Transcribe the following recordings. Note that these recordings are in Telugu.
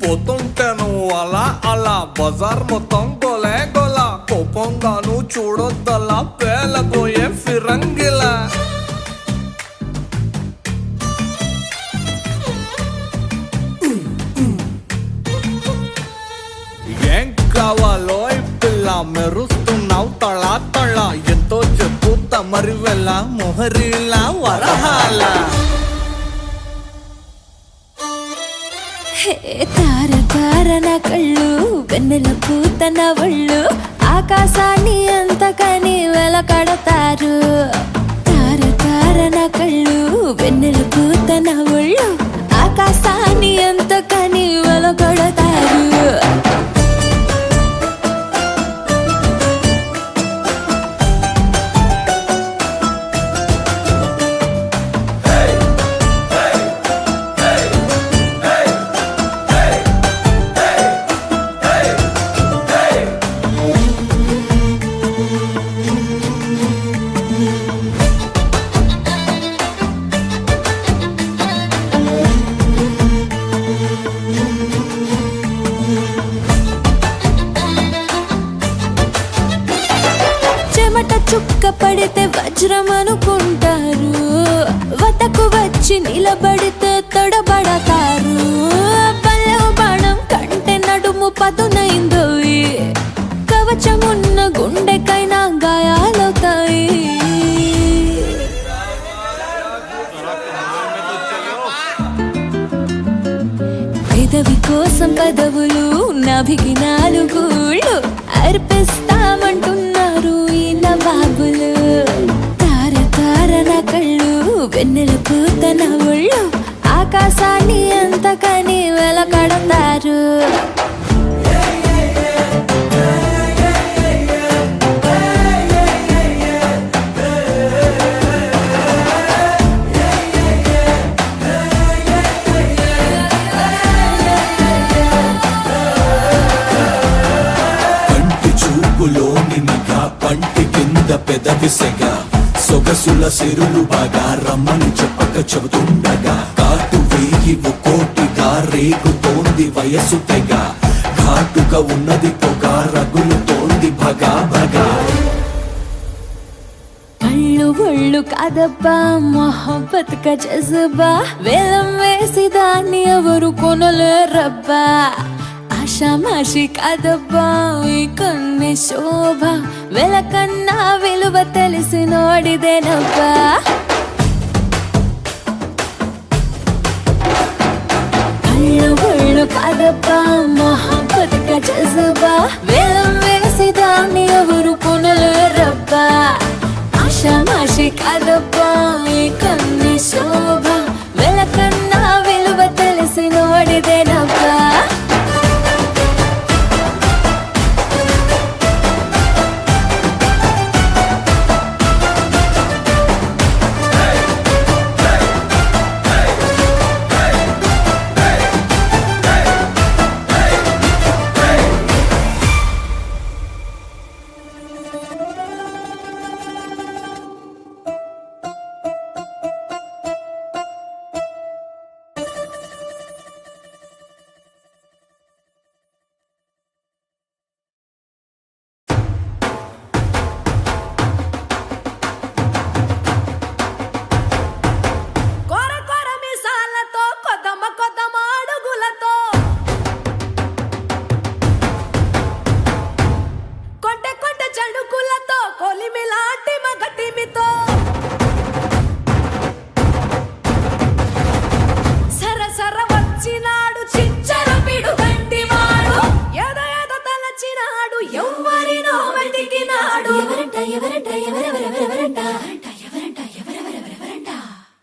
పోతుంటాను అలా అలా బజార్ మొత్తం గోలే గోలా కోపంగాను చూడొద్దలా పేలబోయే ఫిరంగిలా ఏం కావాలో పిల్ల మెరుస్తున్నావు తళా తళ ఎంతో చెప్పు తమరి వెళ్ళ మొహరిలా వరహాల తార తార నా కళ్ళు వెన్నెల పూత నా ఒళ్ళు ఆకాశాన్ని అంతకని వెలకడతారు తార తార నా కళ్ళు వెన్నెల పూత నా ఒళ్ళు ఆకాశాన్ని అంతకని వెలకడతారు చుక్క పడితే వజ్రం అనుకుంటారు వతకు వచ్చి నిలబడితే తొడబడతారు పల్లె బాణం కంటే నడుము పదునైందో కవచమున్న గుండెకైనా గాయాలవుతాయి పెదవి కోసం పదవులు నాభికి నాలుగుళ్ళు అర్పిస్తామంటున్నారు ఈ నవాబులు తార తార నా కళ్ళు వెన్నెల పూత నా ఒళ్ళు ఆకాశాన్ని అంతకని వెలకడతారు పంటి కింద పెదవిసెగా సొగసుల సిరులు బాగా రమ్మని చెప్పక చెబుతుండగా కాటు వేయి కోటిగా రేగుతోంది వయసు తెగ ఘాటుగా ఉన్నది పొగ రగులుతోంది భగా భగా కళ్ళు ఒళ్ళు కాదబ్బా మొహబ్బత్ కా జజ్బా వేలం వేసి దాన్ని ఎవరు కొనలేరబ్బా ఆషామాషి కాదబ్బా ఈ కన్ని శోభ వెలకన్నా విలువ తెలిసి నోడిదేనబ్బా కళ్ళు ఒళ్ళు కాదబ్బా మొహబ్బత్ కా జజ్బా వేలం వేసి దాన్ని ఎవరు కొనలేరబ్బా ఆషామాషి కాదబ్బా ఈ కన్ని శోభ వెలకన్నా విలువ తెలిసి నోడిదేనబ్బా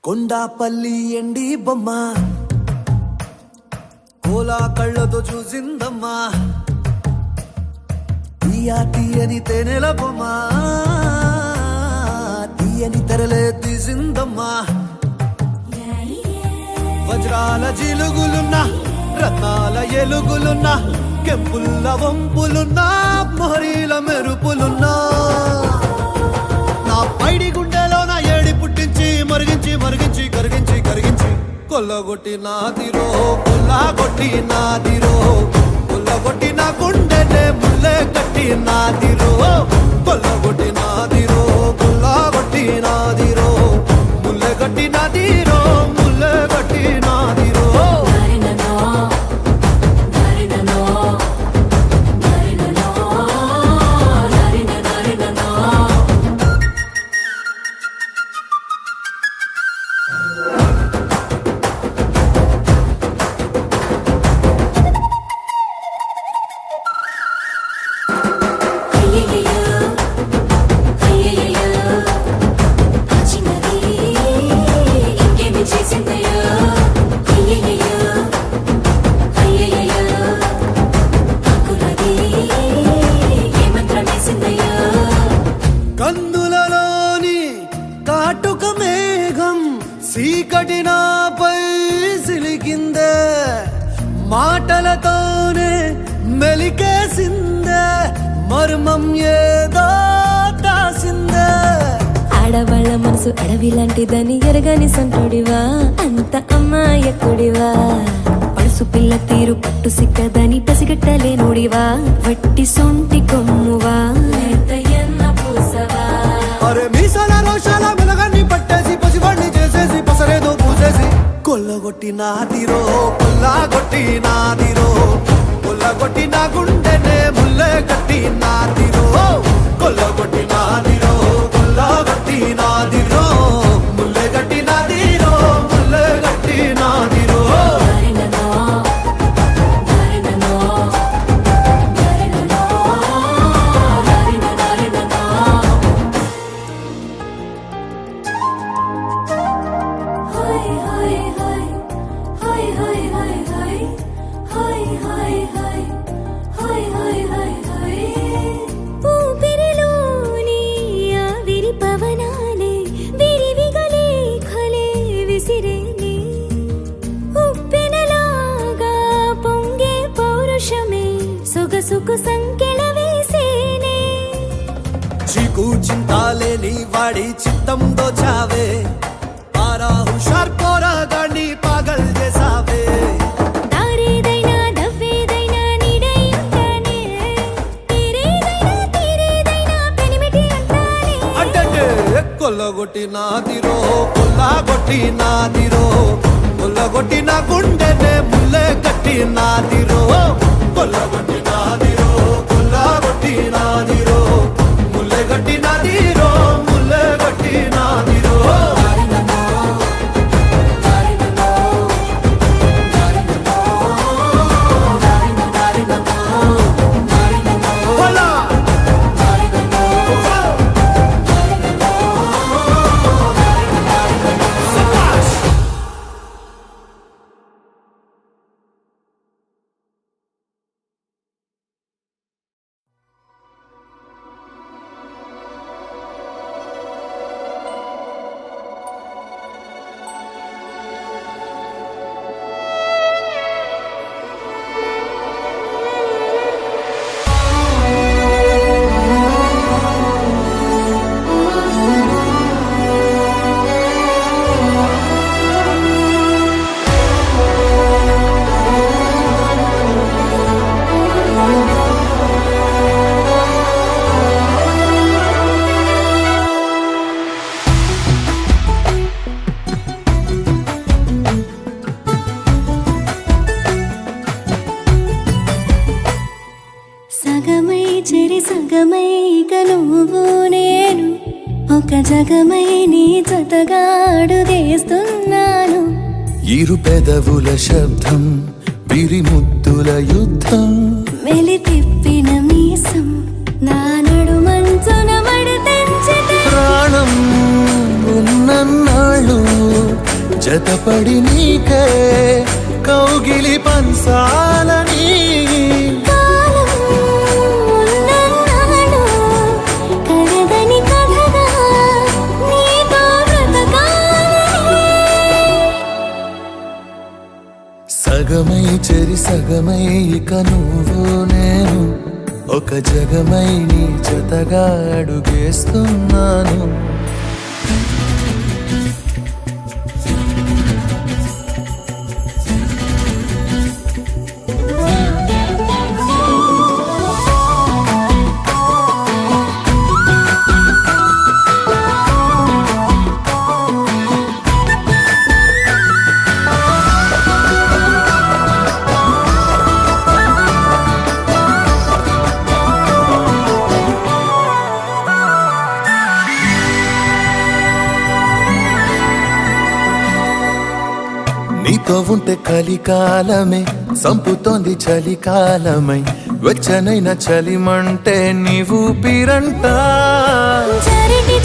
కొండాపల్లి ఎండి బొమ్మ కోలా కళ్ళతో చూసిందమ్మా తీయా తీయని తేనెల బొమ్మ తీయని తెరలే తీసిందమ్మా వజ్రాల జిలుగులున్నా రత్నాల ఎలుగులున్నా కెంపుల్ల వంపులున్నా మొహరీల మెరుపులున్నా నా పైడి గుండెలో నా ఏడి పుట్టించి మరిగించి మరిగించి కరిగించి కరిగించి కొల్ల కొల్లగొట్టినాదిరో కొల్లగొట్టినాదిరో కొల్లగొట్టిన గుండెనే ముల్లె కట్టినాదిరో కొల్లగొట్టినాదిరో కొల్లగొట్టినాదిరో ముల్లె కట్టినాదిరో ముల్లె కట్టినాదిరో కందులలోని కాటుక మేఘం సీకటి నాపై సిలికిందే మాటలతోనే మెలికేసిందే మర్మం ఏదో దాసిందే ఆడవాళ్ళ మనసు అడవి లాంటిదని ఎరగని సంటుడివా అంత అమ్మాయకుడివా పడుసు పిల్ల తీరు పట్టు సిక్కదని పసిగట్టలేనుడివా వట్టి సొంటి కొమ్మువా అరే మీసాల రోషాల మెలగాన్ని పట్టేసి పసివాణ్ణి చేసేసి పసరేదో పూసేసి కొల్లగొట్టినాదిరో కొల్లగొట్టినాదిరో కొల్లగొట్టిన గుండెనే ముల్లె కట్టినాదిరో కొల్లగొట్టినాదిరో కొల్లగొట్టినాదిరో ముల్లె కట్టినాదిరో ముల్లె కట్టినాదిరో ఊపిరిలోని ఆవిరి పవనాలే విరివిగలే ఖలే విసిరేనే ఉప్పెనలాగా పొంగే పౌరుషమే సొగసుకు సంకెళ వేసేనే చీకు చింతాలేని వాడి చిత్తం దోచావే పారా హుషార్ పోరాగాన్ని పాగల్ చేసావే దారేదైనా దవ్వేదైనా నీడై ఉంటానే తీరేదైనా పెనిమిటి అంటానే అంటే కొల్లగొట్టినాదిరో కొల్లగొట్టినాదిరో కొల్లగొట్టిన గుండెనే ముల్లె కట్టినాదిరో కొల్లగొట్టినాదిరో కొల్లగొట్టినాదిరో ముల్లె కట్టినాదిరో ముల్లె కట్టినాదిరో హోలా సగమై చెరి సగమై ఇక నువ్వు నేను ఒక జగమై నీ జతగా అడుగేస్తున్నాను ఇరు పెదవుల శబ్దం పిరిముద్దుల యుద్ధం మెలి తిప్పిన మీసం నా నడుమంచున మడతెంచితే ప్రాణం ఉన్నన్నాళ్ళు జతపడి నీకే కౌగిలి పంచాలని కాలం ఉన్నన్నాడు కరగని కథగా నీతో బ్రతకాలని సగమై చెరి సగమై ఇక నువ్వు నేను ఒక జగమై నీ జతగా అడుగేస్తున్నాను నీతో ఉంటే కలికాలమే సంపుతోంది చలికాలమై వెచ్చనైన చలిమంటే నీవు పిరంట చారేటి